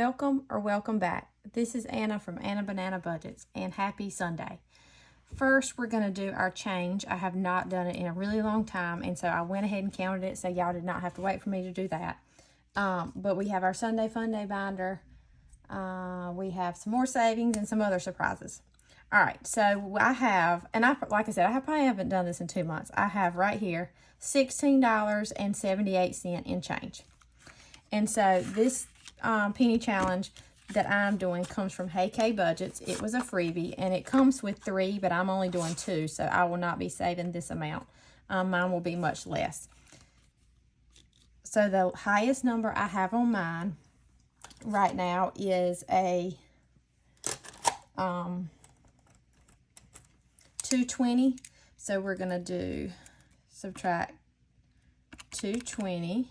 welcome or welcome back. This is Anna from Anna Banana Budgets, and happy Sunday. First, we're going to do our change. I have not done it in a really long time, and so I went ahead and counted it, so y'all did not have to wait for me to do that. But we have our Sunday Funday binder. We have some more savings and some other surprises. All right, so I have, and like I said, I probably haven't done this in 2 months. I have right here $16.78 in change. And so this penny challenge that I'm doing comes from Hey K Budgets. It was a freebie, and it comes with 3, but I'm only doing 2, so I will not be saving this amount. Mine will be much less. So the highest number I have on mine right now is a 220. So we're going to do subtract 220.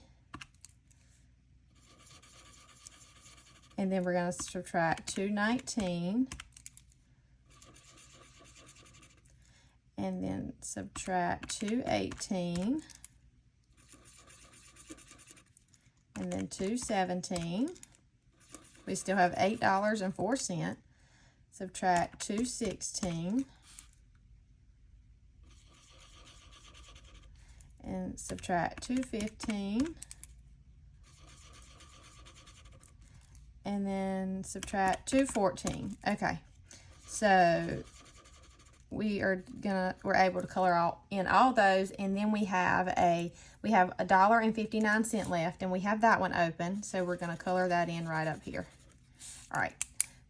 And then we're going to subtract 219. And then subtract 218. And then 217. We still have $8.04. Subtract 216. And subtract 215. And then subtract 214. Okay, so we're able to color in all those, and then we have $1.59 left, and we have that one open, so we're gonna color that in right up here. All right,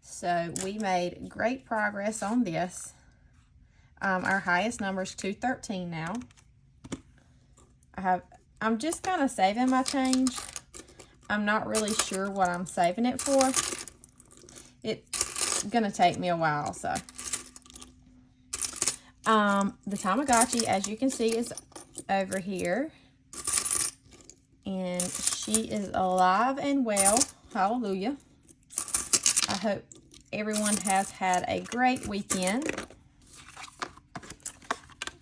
so we made great progress on this. Our highest number is 213 now. I'm just kind of saving my change. I'm not really sure what I'm saving it for. It's gonna take me a while, so. The Tamagotchi, as you can see, is over here. And she is alive and well. Hallelujah. I hope everyone has had a great weekend.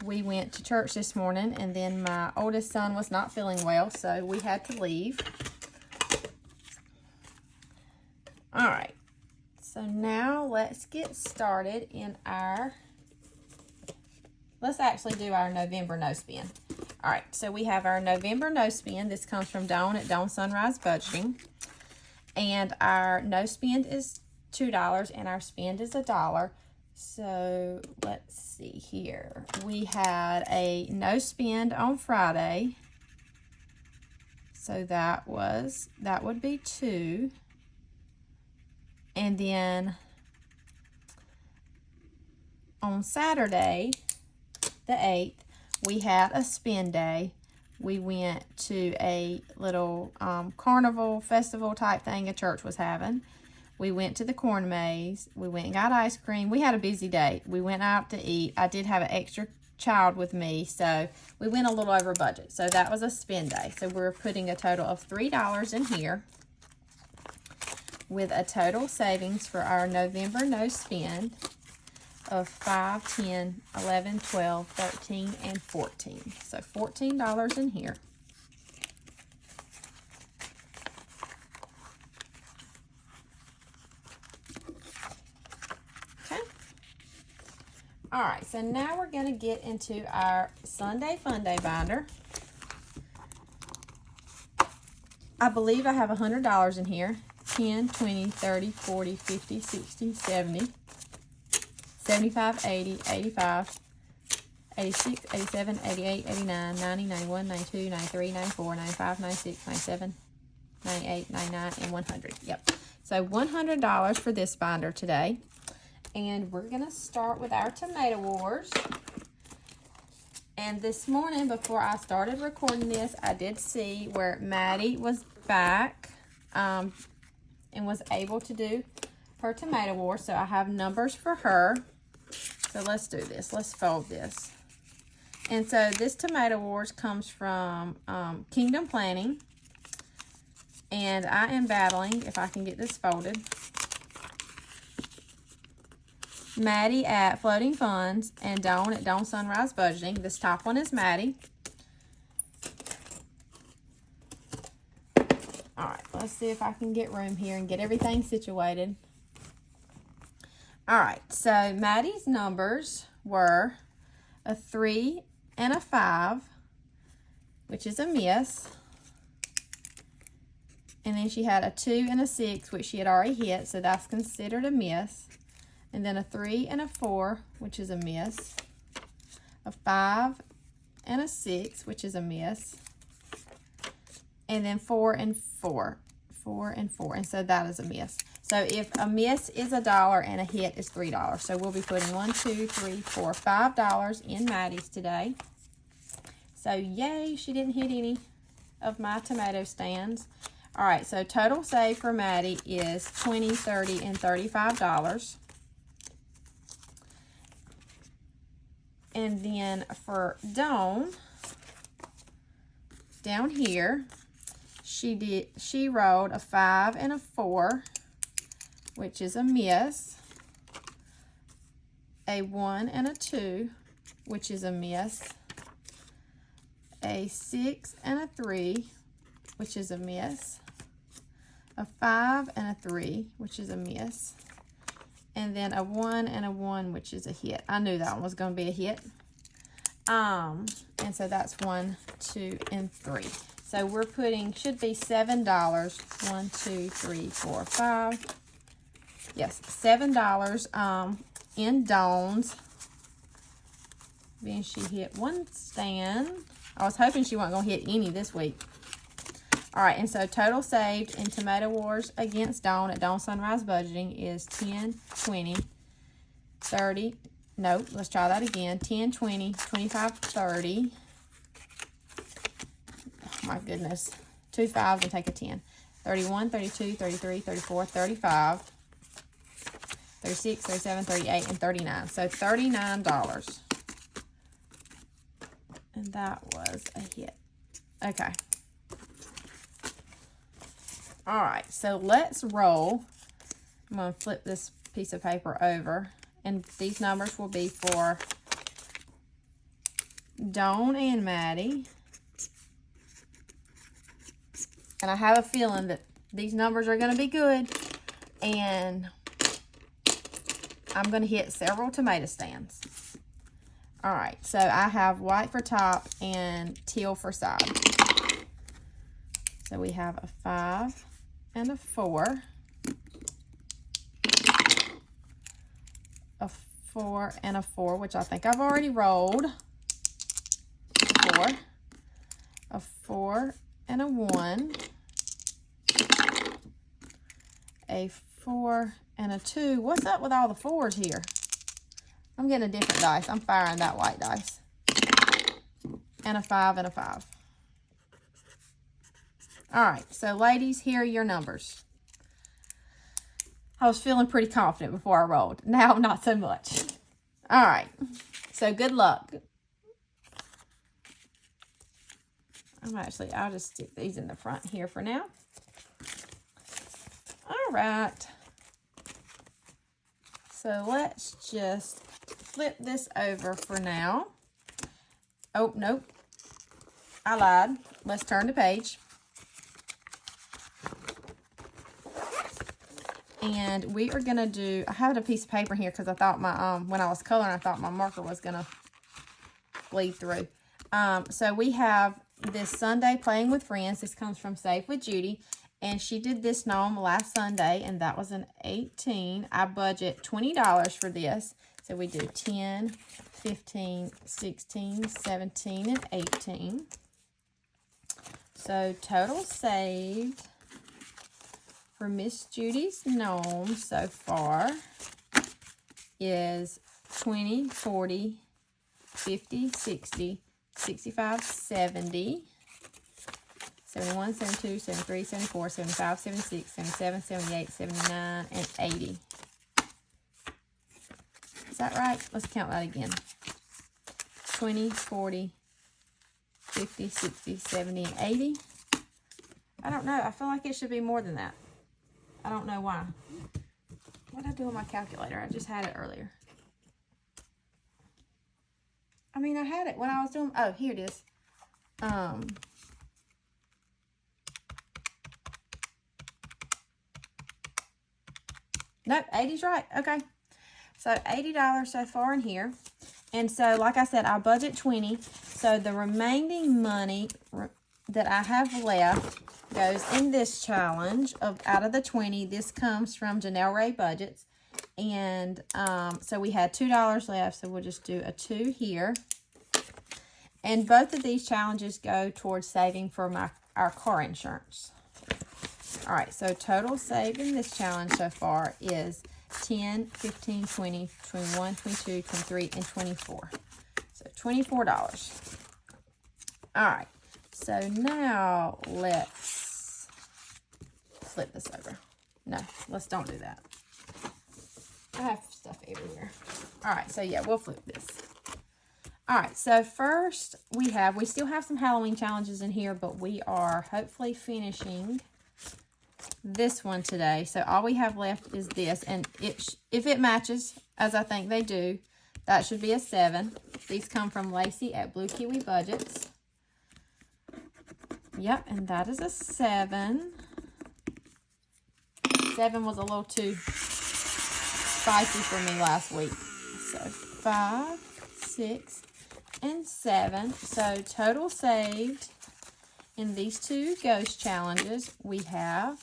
We went to church this morning, and then my oldest son was not feeling well, so we had to leave. All right, so now let's get started in let's actually do our November no spin. All right, so we have our November no spin. This comes from Dawn at Dawn Sunrise Budgeting. And our no spend is $2 and our spend is $1. So let's see here. We had a no spend on Friday. So that would be 2. And then on Saturday, the 8th, we had a spend day. We went to a little carnival festival type thing a church was having. We went to the corn maze. We went and got ice cream. We had a busy day. We went out to eat. I did have an extra child with me, so we went a little over budget. So that was a spend day. So we're putting a total of $3 in here, with a total savings for our November no spend of 5, 10, 11, 12, 13, and 14. So $14 in here. Okay. All right, so now we're going to get into our Sunday Funday binder. I believe I have $100 in here. 10, 20, 30, 40, 50, 60, 70, 75, 80, 85, 86, 87, 88, 89, 90, 91, 92, 93, 94, 95, 96, 97, 98, 99, and 100. Yep. So $100 for this binder today. And we're going to start with our Tomato Wars. And this morning, before I started recording this, I did see where Maddie was back. And was able to do her Tomato War. So I have numbers for her. So let's do this. Let's fold this. And so this Tomato Wars comes from Kingdom Planning. And I am battling, if I can get this folded, Maddie at Floating Funds and Dawn at Dawn Sunrise Budgeting. This top one is Maddie. All right, let's see if I can get room here and get everything situated. All right, so Maddie's numbers were a 3 and a 5, which is a miss. And then she had a 2 and a 6, which she had already hit, so that's considered a miss. And then a 3 and a 4, which is a miss. A 5 and a 6, which is a miss. And then 4 and 4. 4 and 4, and so that is a miss. So if a miss is $1 and a hit is $3. So we'll be putting $1, 2, 3, 4, $5 in Maddie's today. So yay, she didn't hit any of my tomato stands. All right, so total save for Maddie is $20, $30, and $35. And then for Dawn, down here, she rolled a 5 and a 4, which is a miss. A 1 and a 2, which is a miss. A 6 and a 3, which is a miss. A 5 and a 3, which is a miss. And then a 1 and a 1, which is a hit. I knew that one was going to be a hit. And so that's 1, 2, and 3. So we're putting, should be $7. 1, 2, 3, 4, 5. Yes, $7 in Dawn's. Then she hit one stand. I was hoping she wasn't going to hit any this week. All right, and so total saved in Tomato Wars against Dawn at Dawn Sunrise Budgeting is 10, 20, 30. Nope, let's try that again. 10, 20, 25, 30. Oh, my goodness. 2 5s and take a 10. 31, 32, 33, 34, 35, 36, 37, 38, and 39. So $39. And that was a hit. Okay. All right, so let's roll. I'm going to flip this piece of paper over, and these numbers will be for Dawn and Maddie. And I have a feeling that these numbers are going to be good, and I'm going to hit several tomato stands. All right, so I have white for top and teal for side. So we have a 5 and a 4, a 4 and a 4, which I think I've already rolled. 4, a 4 and a 1, a 4 and a 2. What's up with all the 4s here? I'm getting a different dice. I'm firing that white dice. And a 5 and a 5. All right, so ladies, here are your numbers. I was feeling pretty confident before I rolled. Now, not so much. All right, so good luck. I'll just stick these in the front here for now. All right. So let's just flip this over for now. Oh, nope. I lied. Let's turn the page. And we are going to do, I have a piece of paper here because I thought my, when I was coloring, I thought my marker was going to bleed through. So we have this Sunday Playing with Friends. This comes from Safe with Judy. And she did this gnome last Sunday, and that was an 18. I budget $20 for this. So we do 10, 15, 16, 17, and 18. So total saved for Miss Judy's gnome so far is 20, 40, 50, 60, 65, 70, 71, 72, 73, 74, 75, 76, 77, 78, 79, and 80. Is that right? Let's count that again. 20, 40, 50, 60, 70, and 80. I don't know. I feel like it should be more than that. I don't know why. What did I do on my calculator? I just had it earlier. I mean, I had it when I was doing... Oh, here it is. Nope, 80's right. Okay. So $80 so far in here. And so, like I said, I budget 20. So the remaining money that I have left goes in this challenge out of the 20. This comes from Janelle Ray Budgets. And so we had $2 left. So we'll just do a 2 here. And both of these challenges go towards saving for our car insurance. All right, so total saved in this challenge so far is 10, 15, 20, 21, 22, 23, and 24. So $24. All right, so now let's flip this over. No, let's don't do that. I have stuff everywhere. All right, so yeah, we'll flip this. All right, so first we still have some Halloween challenges in here, but we are hopefully finishing this one today. So all we have left is this, and if it matches, as I think they do, that should be a 7. These come from Lacey at Blue Kiwi Budgets. Yep, and that is a 7. 7 was a little too spicy for me last week. So 5, 6, and 7. So total saved in these 2 ghost challenges, we have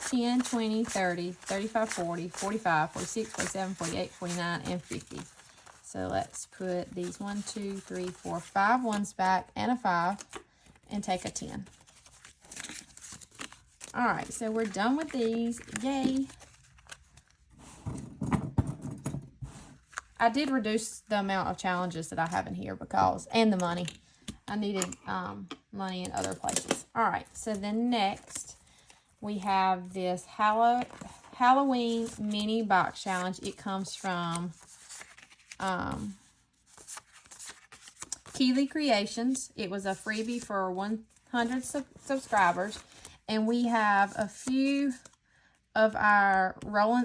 10, 20, 30, 35, 40, 45, 46, 47, 48, 49, and 50. So let's put these 1, 2, 3, 4, 5 ones back and a 5 and take a 10. All right, so we're done with these. Yay. I did reduce the amount of challenges that I have in here and the money. I needed money in other places. All right, so then next we have this Halloween mini box challenge. It comes from Keeley Creations. It was a freebie for 100 subscribers, and we have a few of our roll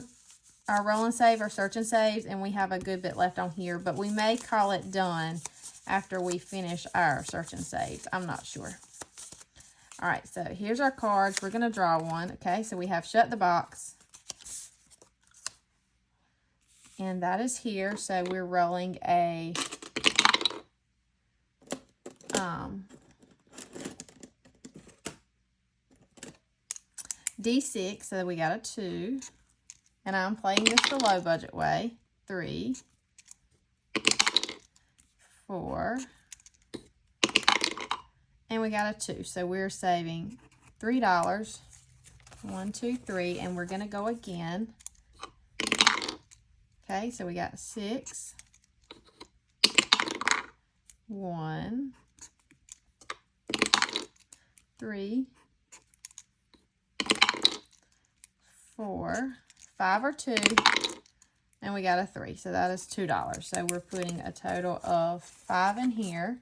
and save, or search and saves, and we have a good bit left on here, but we may call it done after we finish our search and saves. I'm not sure. All right, so here's our cards. We're going to draw one. Okay, so we have Shut the Box. And that is here. So we're rolling a D6. So we got a 2. And I'm playing this the low budget way. 3, 4, and we got a 2. So we're saving $3. 1, 2, 3, and we're going to go again. Okay, so we got 6, 1, 3, 4, 5 or 2, and we got a 3. So that is $2. So we're putting a total of 5 in here.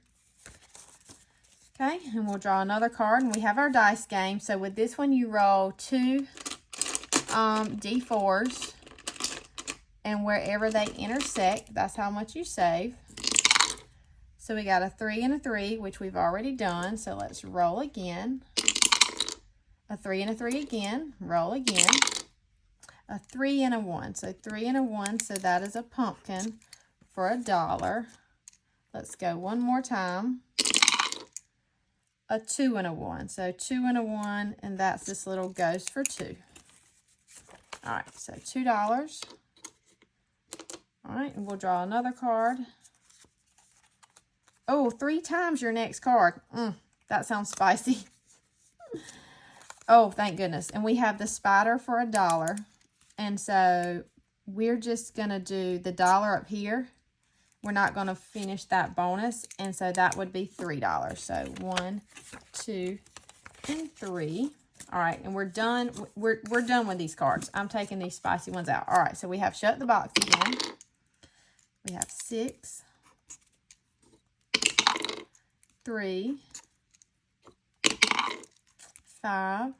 Okay, and we'll draw another card, and we have our dice game. So with this one, you roll 2 D4s, and wherever they intersect, that's how much you save. So we got a 3 and a 3, which we've already done. So let's roll again. A 3 and a 3 again. Roll again. A 3 and a 1. So 3 and a 1. So that is a pumpkin for $1. Let's go one more time. A 2 and a 1. So 2 and a 1, and that's this little ghost for 2. All right, so $2. All right, and we'll draw another card. Oh, 3 times your next card. That sounds spicy. Oh, thank goodness. And we have the spider for $1. And so we're just going to do the $1 up here. We're not going to finish that bonus. And so that would be $3. So 1, 2, and 3. All right, and we're done. We're done with these cards. I'm taking these spicy ones out. All right, so we have Shut the Box again. We have 6, 3, 5,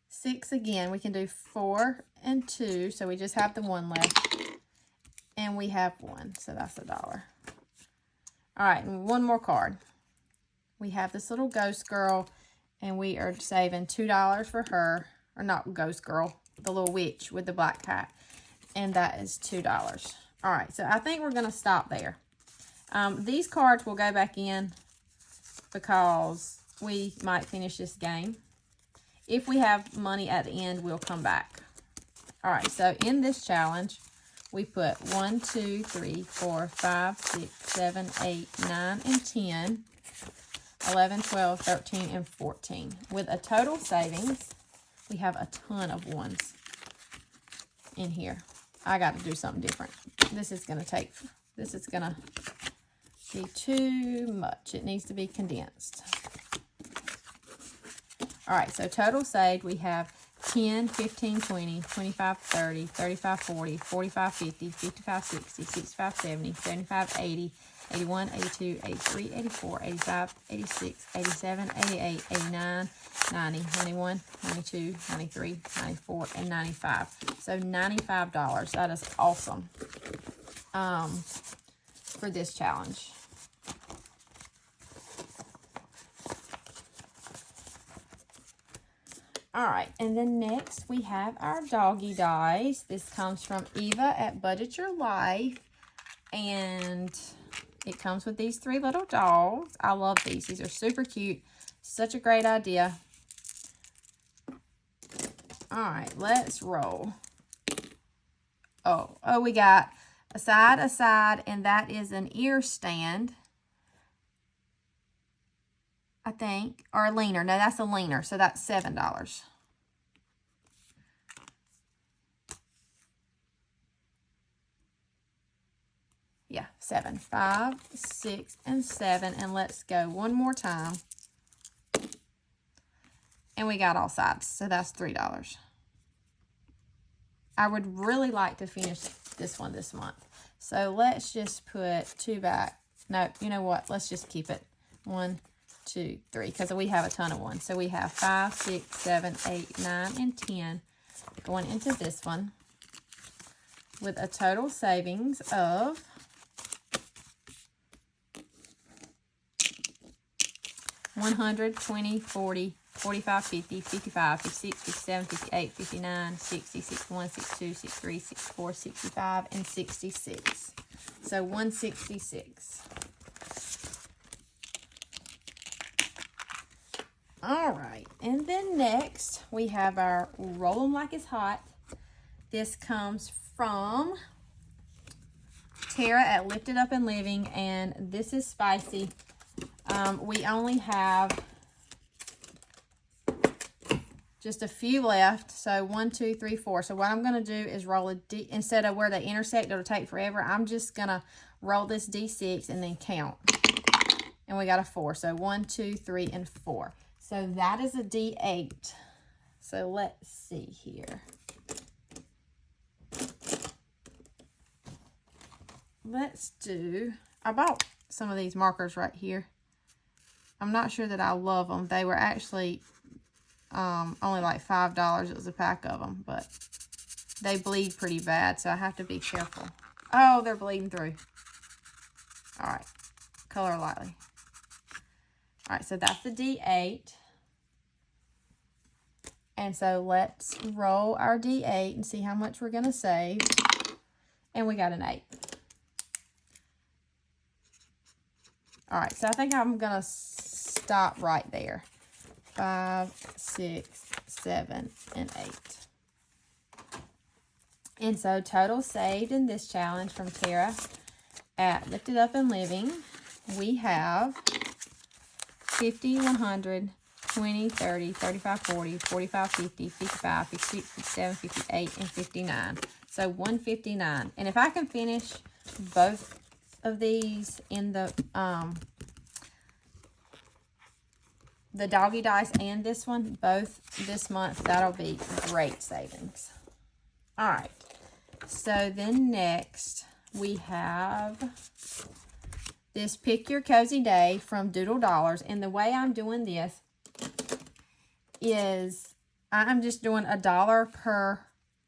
6 again. We can do 4 and 2, so we just have the 1 left. And we have 1, so that's $1. All right, and one more card. We have this little ghost girl, and we are saving $2 for her. or not ghost girl, the little witch with the black hat. And that is $2. All right, so I think we're going to stop there. These cards will go back in because we might finish this game. If we have money at the end, we'll come back. All right, so in this challenge, we put 1, 2, 3, 4, 5, 6, 7, 8, 9, and 10, 11, 12, 13, and 14. With a total savings, we have a ton of ones in here. I got to do something different. This is going to be too much. It needs to be condensed. All right, so total saved, we have 10, 15, 20, 25, 30, 35, 40, 45, 50, 55, 60, 65, 70, 75, 80, 81, 82, 83, 84, 85, 86, 87, 88, 89, 90, 91, 92, 93, 94, and 95. So $95. That is awesome for this challenge. All right, and then next we have our Doggy Dice. This comes from Eva at Budget Your Life, and it comes with these 3 little dogs. I love these. These are super cute. Such a great idea. All right, let's roll. Oh, we got a side, and that is an ear stand, I think, or a leaner. No, that's a leaner, so that's $7. Yeah, 7, 5, 6, and 7, and let's go one more time. And we got all sides, so that's $3. I would really like to finish this one this month. So let's just put 2 back. No, you know what? Let's just keep it 1, 2, 3, because we have a ton of ones. So we have 5, 6, 7, 8, 9, and 10 going into this one with a total savings of $100, $20, $40, $45, $50, $55, $56, $57, $58, $59, $60, $61, $62, $63, $64, $65, and $66. So $166. All right, and then next we have our Roll 'em Like It's Hot. This comes from Tara at Lifted Up and Living, and this is spicy. We only have just a few left, so 1, 2, 3, 4. So what I'm going to do is roll a D, instead of where they intersect, it'll take forever. I'm just going to roll this D6 and then count. And we got a 4. So 1, 2, 3, and 4. So that is a D8. So let's see here. Let's do, I bought some of these markers right here. I'm not sure that I love them. They were actually only like $5. It was a pack of them, but they bleed pretty bad, so I have to be careful. Oh, they're bleeding through. All right, color lightly. All right, so that's the D8. And so let's roll our D8 and see how much we're going to save. And we got an 8. All right, so I think I'm going to stop right there. 5, 6, 7, and 8. And so total saved in this challenge from Tara at Lifted Up and Living, we have 50, 100, 20, 30, 35, 40, 45, 50, 55, 56, 57, 58, and 59. So 159. And if I can finish both of these in the Doggy Dice and this one, both this month, that'll be great savings. All right. So then next we have this Pick Your Cozy Day from Doodle Dollars. And the way I'm doing this is I'm just doing $1 per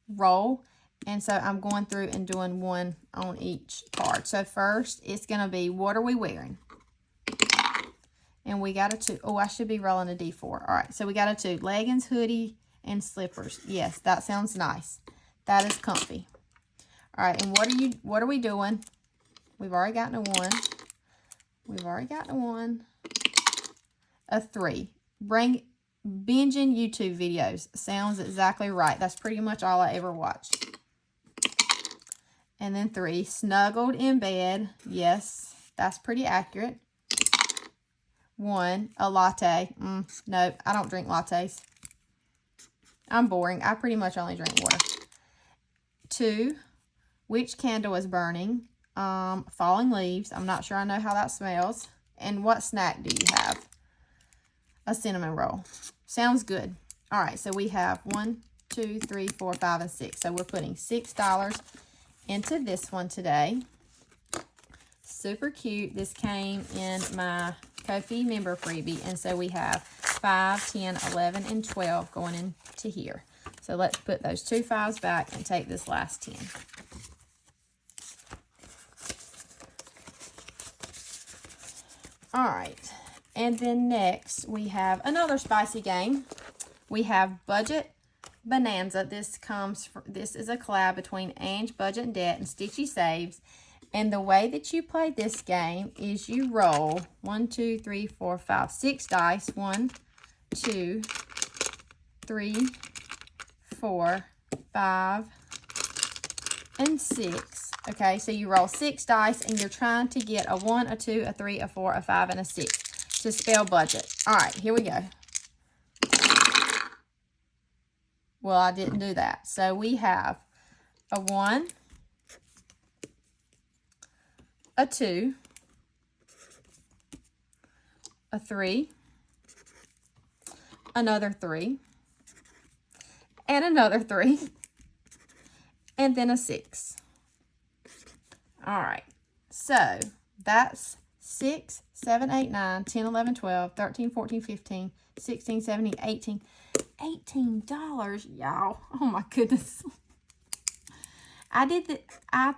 roll. And so I'm going through and doing one on each card. So first it's going to be, what are we wearing? And we got a 2. Oh, I should be rolling a D4. All right, so we got a 2. Leggings, hoodie, and slippers. Yes, that sounds nice. That is comfy. All right, and what are we doing? We've already gotten a 1. We've already gotten a 1. A 3. Binging YouTube videos. Sounds exactly right. That's pretty much all I ever watched. And then 3. Snuggled in bed. Yes, that's pretty accurate. 1. A latte. No, I don't drink lattes. I'm boring. I pretty much only drink water. 2. Which candle is burning? Falling leaves. I'm not sure I know how that smells. And what snack do you have? A cinnamon roll. Sounds good. All right, so we have 1, 2, 3, 4, 5, and 6. So we're putting $6 into this one today. Super cute. This came in my Ko-fi member freebie, and so we have 5, 10, 11, and 12 going into here. So let's put those 2 5s back and take this last 10. All right, and then next we have another spicy game. We have Budget Bonanza. This is a collab between Ange Budget and Debt and Stitchy Saves. And the way that you play this game is you roll 1, 2, 3, 4, 5, 6 dice. 1, 2, 3, 4, 5, and 6. Okay, so you roll 6 dice and you're trying to get a 1, a 2, a 3, a 4, a 5, and a 6 to spell budget. All right, here we go. Well, I didn't do that. So we have a 1, a 2, a 3, another 3, and another 3, and then a 6. All right, so that's 6, 7, 8, 9, 10, 11, 12, 13, 14, 15, 16, 17, 18. $18, y'all. Oh my goodness. I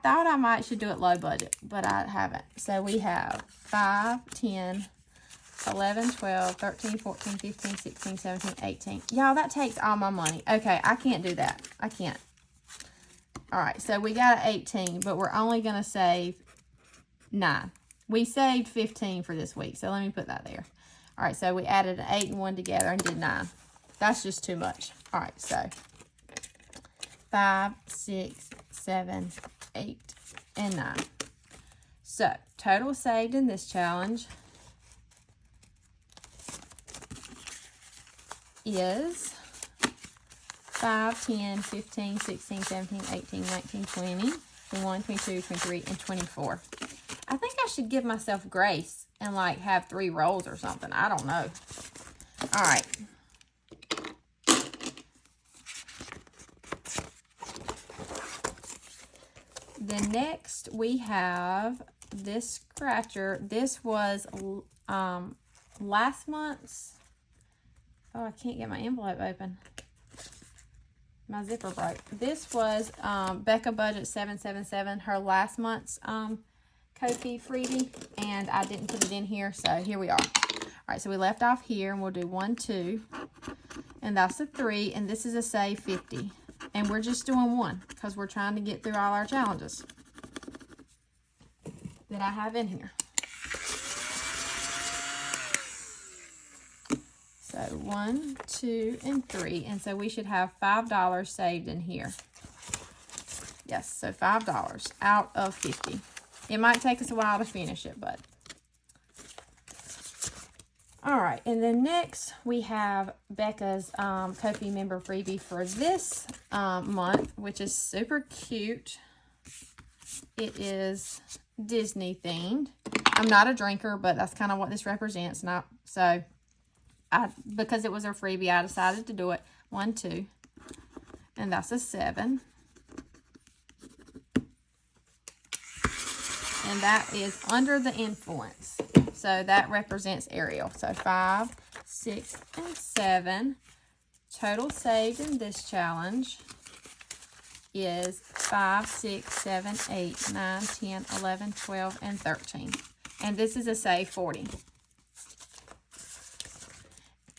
thought I should do it low budget, but I haven't. So we have 5, 10, 11, 12, 13, 14, 15, 16, 17, 18. Y'all, that takes all my money. Okay, I can't do that. I can't. All right, so we got 18, but we're only going to save 9. We saved 15 for this week, so let me put that there. All right, so we added an 8 and 1 together and did 9. That's just too much. All right, so 5, 6, 7, 8, and 9. So, total saved in this challenge is 5, 10, 15, 16, 17, 18, 19, 20, 21, 22, 23, and 24. I think I should give myself grace and like have 3 rolls or something. I don't know. All right. Then next we have this scratcher. This was last month's. Oh, I can't get my envelope open. My zipper broke. This was Becca Budget 777, her last month's Ko-fi freebie, and I didn't put it in here, so here we are. All right, so we left off here, and we'll do 1, 2, and that's a 3, and this is a save 50. And we're just doing 1 because we're trying to get through all our challenges that I have in here. So 1, 2, and 3. And so we should have $5 saved in here. Yes, so $5 out of 50. It might take us a while to finish it, but. All right, and then next we have Becca's Ko-fi member freebie for this month, which is super cute. It is Disney themed. I'm not a drinker, but that's kind of what this represents. Because it was a freebie, I decided to do it. 1, 2, and that's a 7. And that is Under the Influence. So that represents Ariel. So 5, 6, and 7. Total saved in this challenge is 5, 6, 7, 8, 9, 10, 11, 12, and 13. And this is a save 40.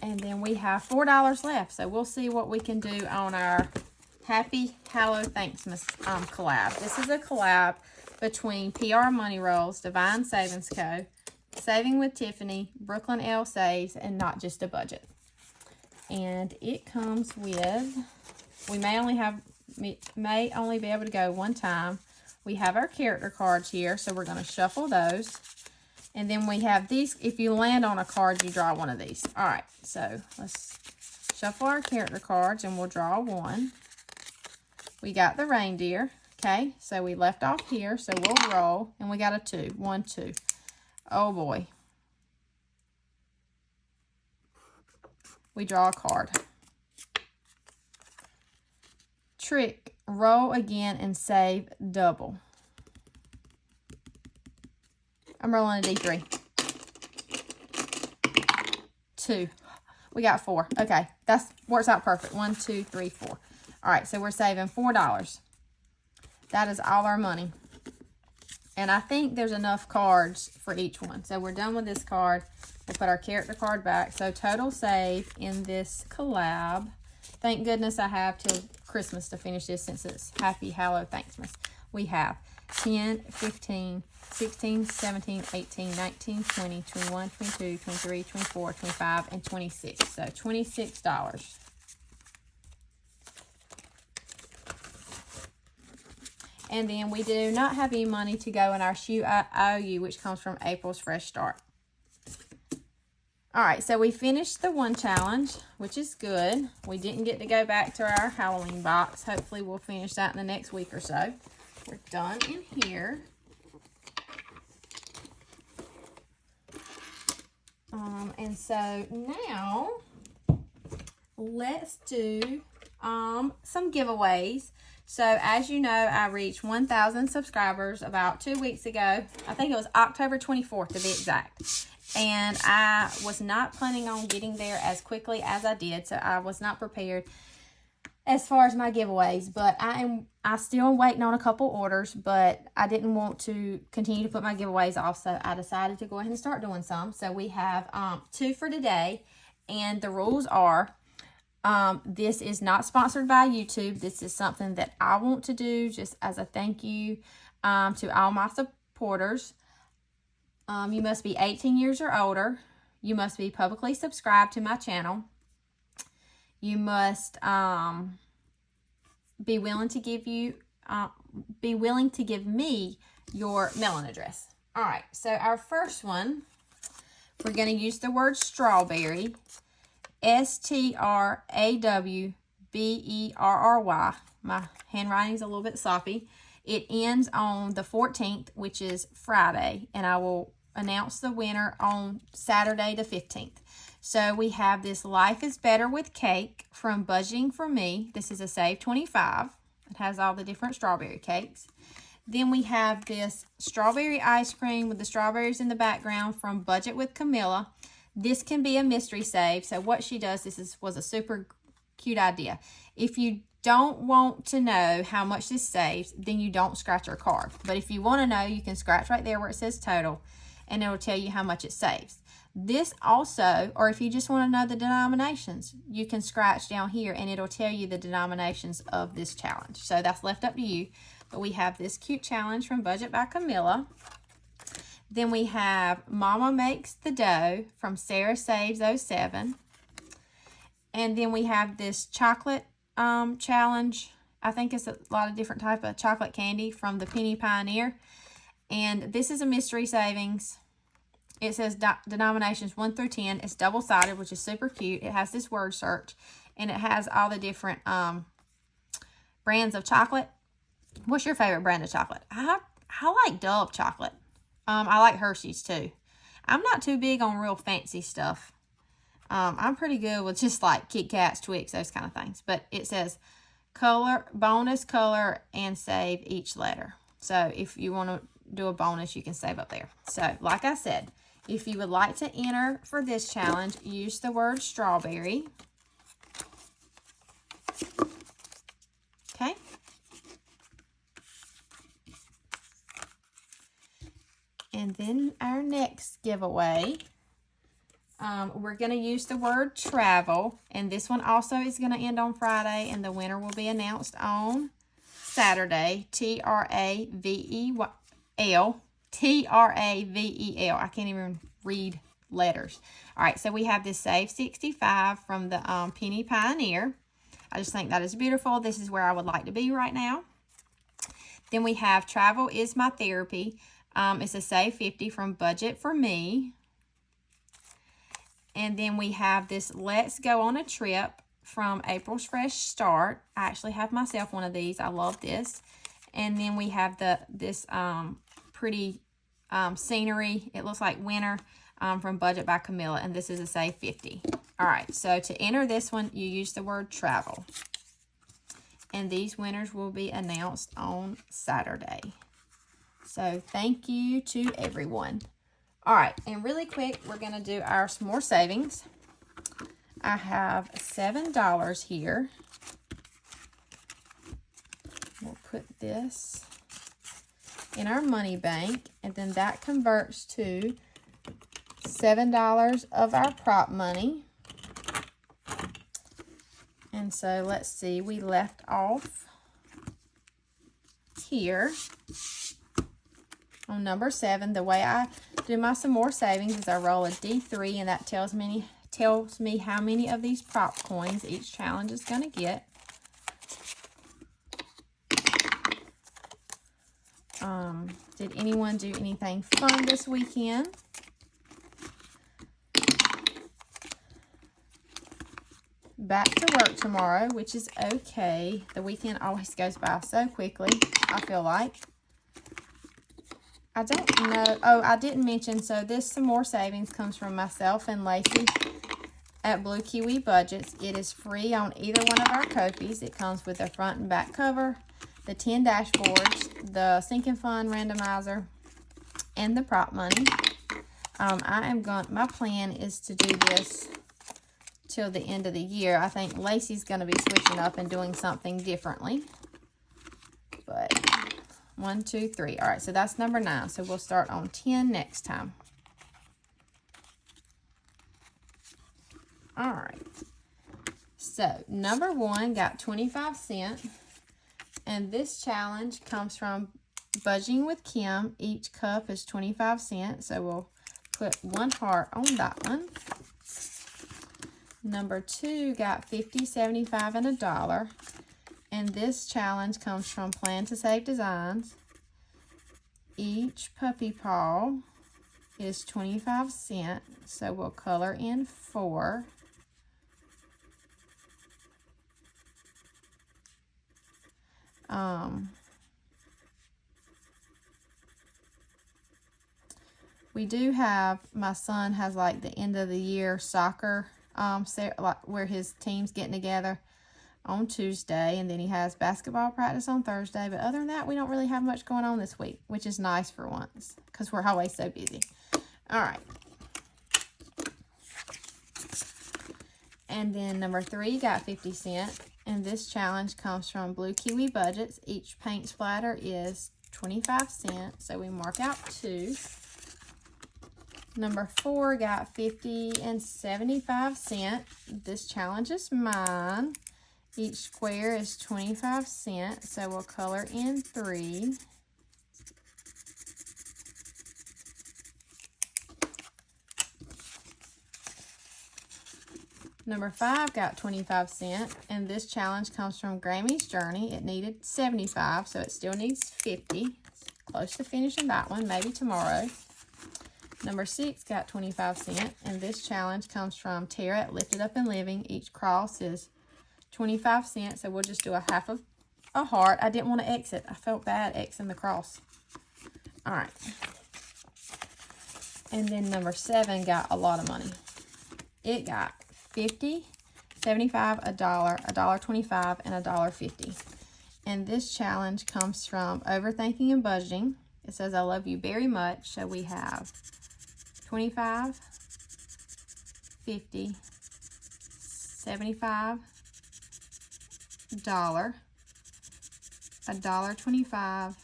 And then we have $4 left. So we'll see what we can do on our Happy Hallothanksmas collab. This is a collab between PR Money Rolls, Divine Savings Co., Saving with Tiffany, Brooklyn L Saves, and Not Just a Budget. And it comes with, we may only be able to go one time. We have our character cards here, so we're going to shuffle those. And then we have these. If you land on a card, you draw one of these. All right, so let's shuffle our character cards, and we'll draw one. We got the reindeer. Okay, so we left off here, so we'll roll, and we got a 2. 1, 2. Oh, boy. We draw a card. Trick, roll again and save double. I'm rolling a D3. 2. We got 4. Okay, that works out perfect. 1, 2, 3, 4. All right, so we're saving $4. That is all our money. And I think there's enough cards for each one. So we're done with this card. We'll put our character card back. So total save in this collab. Thank goodness I have till Christmas to finish this since it's Happy Hallothanksmas. We have 10, 15, 16, 17, 18, 19, 20, 21, 22, 23, 24, 25, and 26. So $26. And then we do not have any money to go in our Shoe I Owe You, which comes from April's Fresh Start. All right, so we finished the one challenge, which is good. We didn't get to go back to our Halloween box. Hopefully we'll finish that in the next week or so. We're done in here. And so now let's do some giveaways. So as you know, I reached 1,000 subscribers about 2 weeks ago. I think it was October 24th to be exact. And I was not planning on getting there as quickly as I did, so I was not prepared as far as my giveaways. But I still am waiting on a couple orders, but I didn't want to continue to put my giveaways off, so I decided to go ahead and start doing some. So we have 2 for today, and the rules are, this is not sponsored by YouTube. This is something that I want to do just as a thank you to all my supporters. You must be 18 years or older. You must be publicly subscribed to my channel. You must be willing to give me your mailing address. All right, so our first one, we're going to use the word strawberry. STRAWBERRY. My handwriting's a little bit sloppy. It ends on the 14th, which is Friday, and I will announce the winner on Saturday the 15th. So we have this Life is Better with Cake from Budgeting for Me. This is a Save 25. It has all the different strawberry cakes. Then we have this strawberry ice cream with the strawberries in the background from Budget with Camilla. This can be a mystery save. So what she does, was a super cute idea. If you don't want to know how much this saves, then you don't scratch her card. But if you want to know, you can scratch right there where it says total, and it'll tell you how much it saves. This also, or if you just want to know the denominations, you can scratch down here and it'll tell you the denominations of this challenge. So that's left up to you. But we have this cute challenge from Budget by Camilla. Then we have Mama Makes the Dough from Sarah Saves 07. And then we have this chocolate challenge. I think it's a lot of different type of chocolate candy from the Penny Pioneer. And this is a mystery savings. It says denominations 1 through 10. It's double-sided, which is super cute. It has this word search, and it has all the different brands of chocolate. What's your favorite brand of chocolate? I like Dove chocolate. I like Hershey's too. I'm not too big on real fancy stuff. I'm pretty good with just like Kit Kats, Twix, those kind of things. But it says color, bonus, color, and save each letter. So if you want to do a bonus, you can save up there. So like I said, if you would like to enter for this challenge, use the word strawberry. Okay. And then our next giveaway, We're going to use the word travel, and this one also is going to end on Friday, and the winner will be announced on Saturday. Travel. Travel. I can't even read letters. All right, so we have this Save 65 from the Penny Pioneer. I just think that is beautiful. This is where I would like to be right now. Then we have Travel is My Therapy. It's a Save 50 from Budget for Me. And then we have this Let's Go on a Trip from April's Fresh Start. I actually have myself one of these. I love this. And then we have this pretty scenery. It looks like winter from Budget by Camilla. And this is a Save 50. All right, so to enter this one, you use the word travel. And these winners will be announced on Saturday. So thank you to everyone. All right, and really quick, we're going to do our some more savings. I have $7 here. We'll put this in our money bank, and then that converts to $7 of our prop money. And so let's see, we left off here on number 7. The way I do my some more savings is I roll a D3, and that tells me how many of these prop coins each challenge is going to get. Did anyone do anything fun this weekend? Back to work tomorrow, which is okay. The weekend always goes by so quickly, I feel like. I don't know. Oh, I didn't mention, so this some more savings comes from myself and Lacey at Blue Kiwi Budgets. It is free on either one of our copies. It comes with the front and back cover, the 10 dashboards, the sinking fund randomizer, and the prop money. My plan is to do this till the end of the year. I think Lacey's going to be switching up and doing something differently. But 1, 2, 3. All right, so that's number 9. So we'll start on 10 next time. All right. So number 1 got 25 cents. And this challenge comes from Budgeting with Kim. Each cup is 25 cents. So we'll put 1 heart on that one. Number 2 got 50, 75, and $1. And this challenge comes from Plan to Save Designs. Each puppy paw is 25 cents. So we'll color in 4. We do have, my son has like the end of the year soccer, like where his team's getting together on Tuesday, and then he has basketball practice on Thursday. But other than that, we don't really have much going on this week, which is nice for once because we're always so busy. All right. And then number 3 got 50 cents. And this challenge comes from Blue Kiwi Budgets. Each paint splatter is 25 cents. So we mark out 2. Number 4 got 50 and 75 cents. This challenge is mine. Each square is 25 cents. So we'll color in 3. Number 5 got 25 cents, and this challenge comes from Grammy's Journey. It needed 75, so it still needs 50. Close to finishing that one, maybe tomorrow. Number 6 got 25 cents, and this challenge comes from Tara at Lifted Up and Living. Each cross is 25 cents, so we'll just do a half of a heart. I didn't want to exit. I felt bad exiting the cross. All right. And then number 7 got a lot of money. It got 50, 75, $1, $1.25, and $1.50. And this challenge comes from Overthinking and Budgeting. It says, I love you very much. So we have 25, 50, 75, $1, $1.25,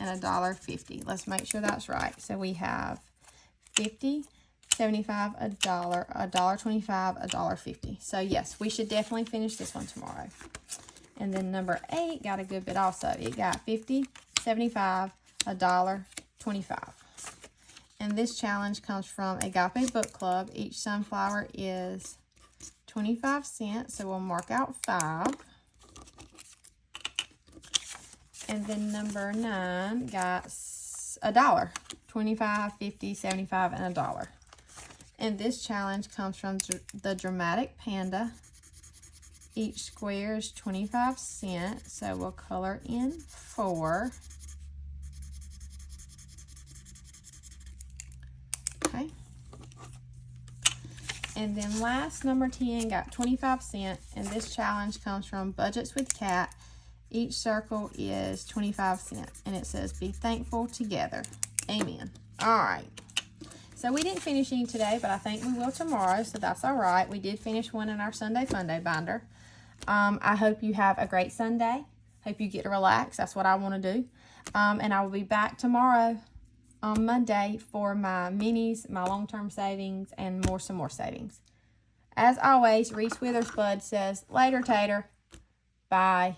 and $1.50. Let's make sure that's right. So we have 50, $75, $1, $1.25, $1.50. So yes, we should definitely finish this one tomorrow. And then number 8 got a good bit also. It got 50, 75, $1.25. And this challenge comes from Agape Book Club. Each sunflower is 25 cents, so we'll mark out 5. And then number 9 got $1, 25, 50, 75, and $1. And this challenge comes from the Dramatic Panda. Each square is 25 cents, so we'll color in 4. Okay. And then last, number 10 got 25 cents, and this challenge comes from Budgets with Cat. Each circle is 25 cents, and it says, be thankful together. Amen. All right. So we didn't finish any today, but I think we will tomorrow, so that's all right. We did finish one in our Sunday Funday binder. I hope you have a great Sunday. Hope you get to relax. That's what I want to do. And I will be back tomorrow on Monday for my minis, my long-term savings, and some more savings. As always, Reese Witherspoon says, later, Tater. Bye.